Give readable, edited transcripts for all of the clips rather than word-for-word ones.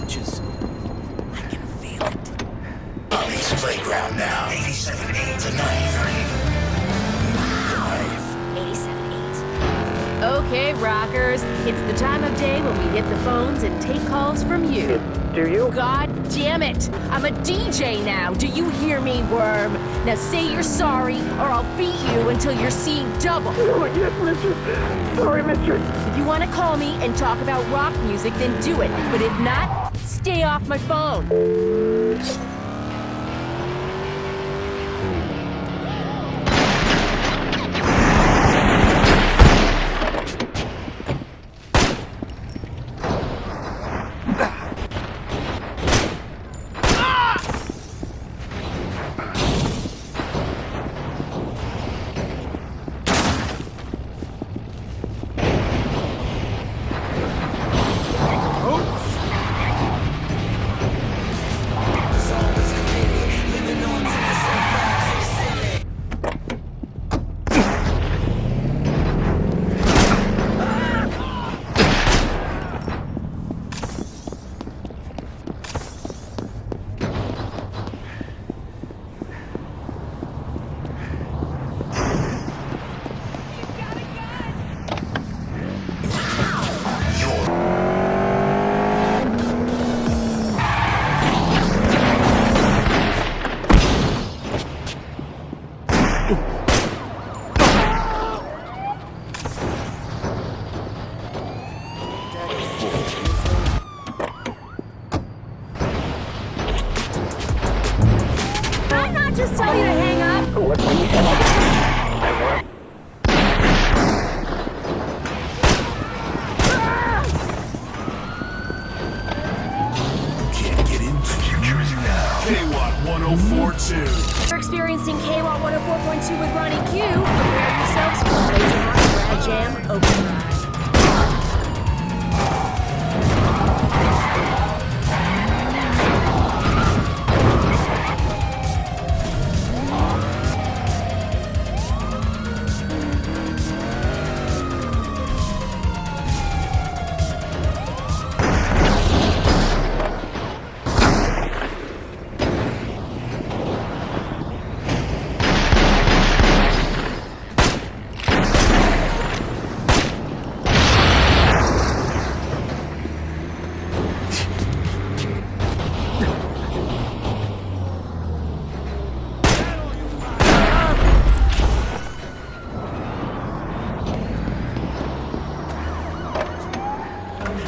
inches. I can feel it. Ollie's playground now. 87.8 to 93. 87.8. Okay, rockers. It's the time of day when we hit the phones and take calls from you. Do you? God damn it! I'm a DJ now! Do you hear me, worm? Now say you're sorry, or I'll beat you until you're seeing double. Oh, yes, mistress. Sorry, mistress. If you want to call me and talk about rock music, then do it. But if not, stay off my phone. Just tell you to hang up. What when you said I work. Can't get into Future's now. KWAT 1042. You're experiencing KWAT 104.2 with Ronnie Q. Prepare yourselves for Blazing Hot Rad Jam Overdrive.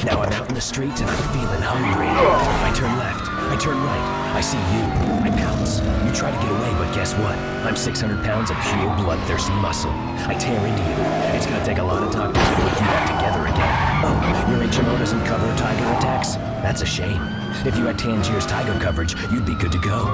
Now I'm out in the street and I'm feeling hungry. I turn left, I turn right, I see you, I pounce. You try to get away, but guess what? I'm 600 pounds of pure bloodthirsty muscle. I tear into you. It's gonna take a lot of talking to put you back together again. Oh, your HMO doesn't cover tiger attacks? That's a shame. If you had Tangier's tiger coverage, you'd be good to go.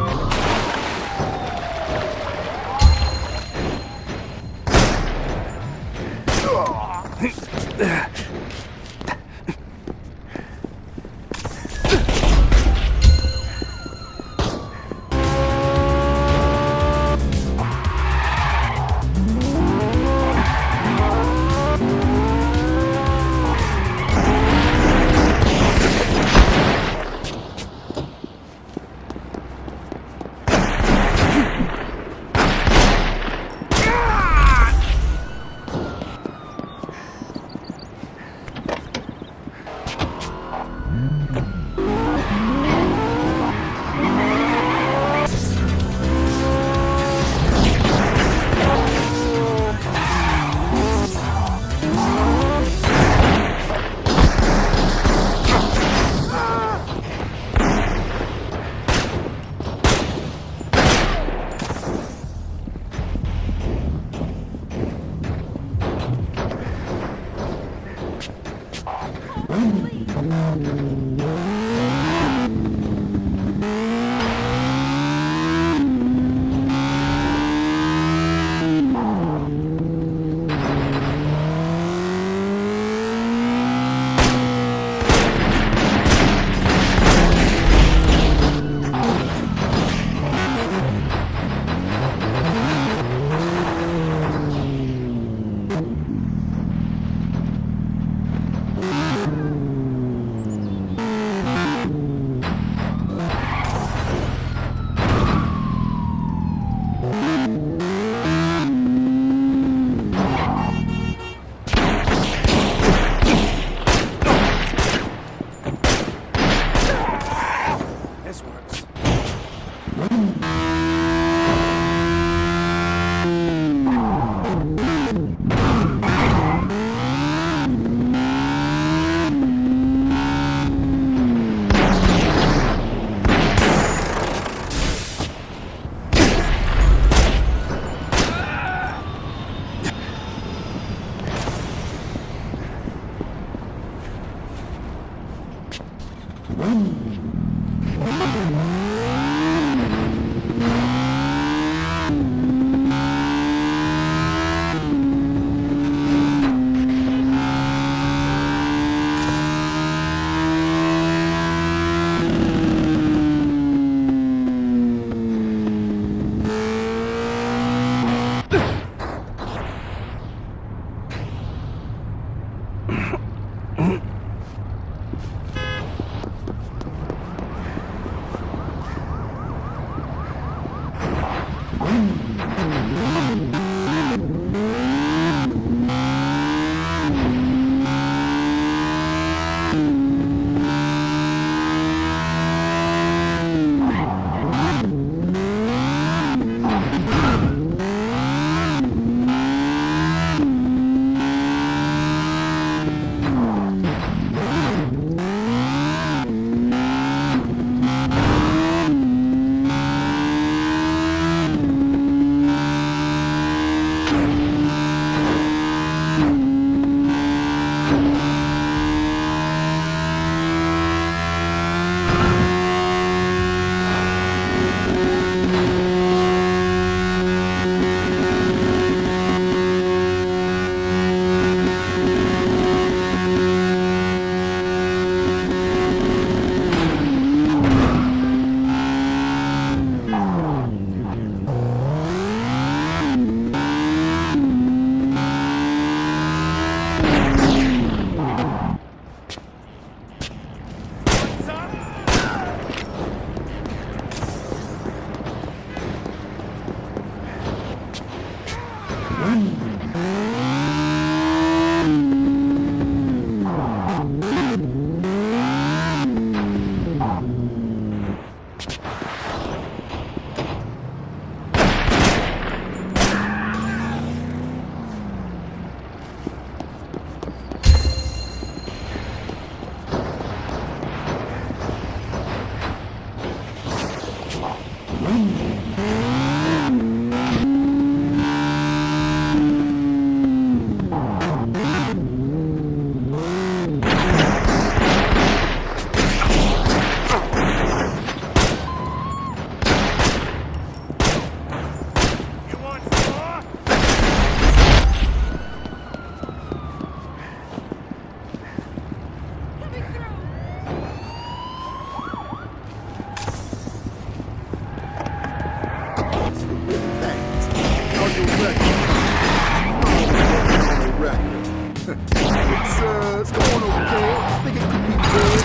It's going okay. I think it could be good.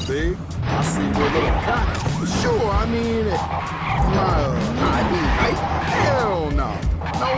See? I see where little cut. Sure, I mean, hell no. No.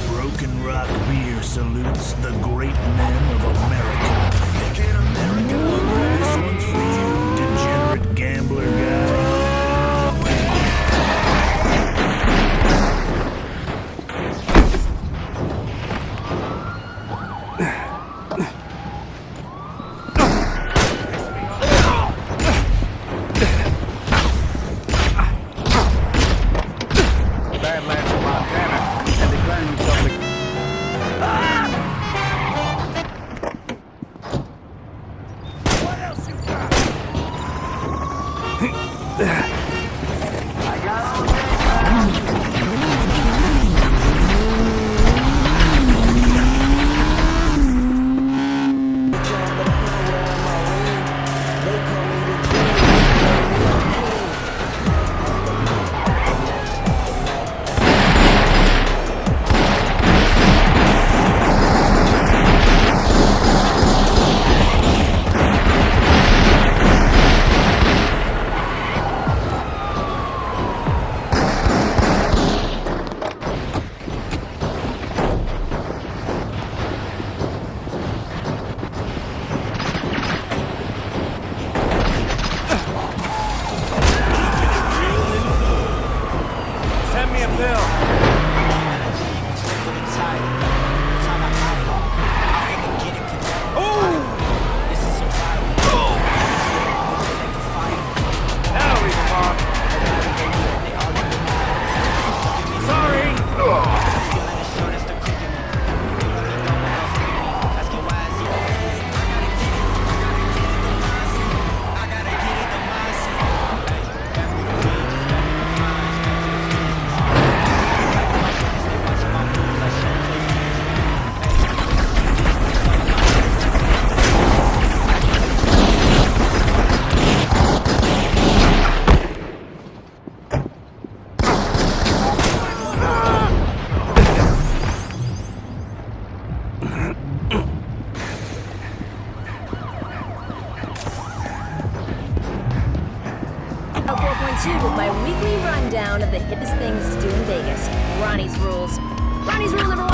Broken Rock Beer salutes the great men of America. Making America hungry. This one's for you, degenerate gambler guy. Badlands of Montana and declaring himself the... What else you got? With my weekly rundown of the hippest things to do in Vegas. Ronnie's rules. Ronnie's rule number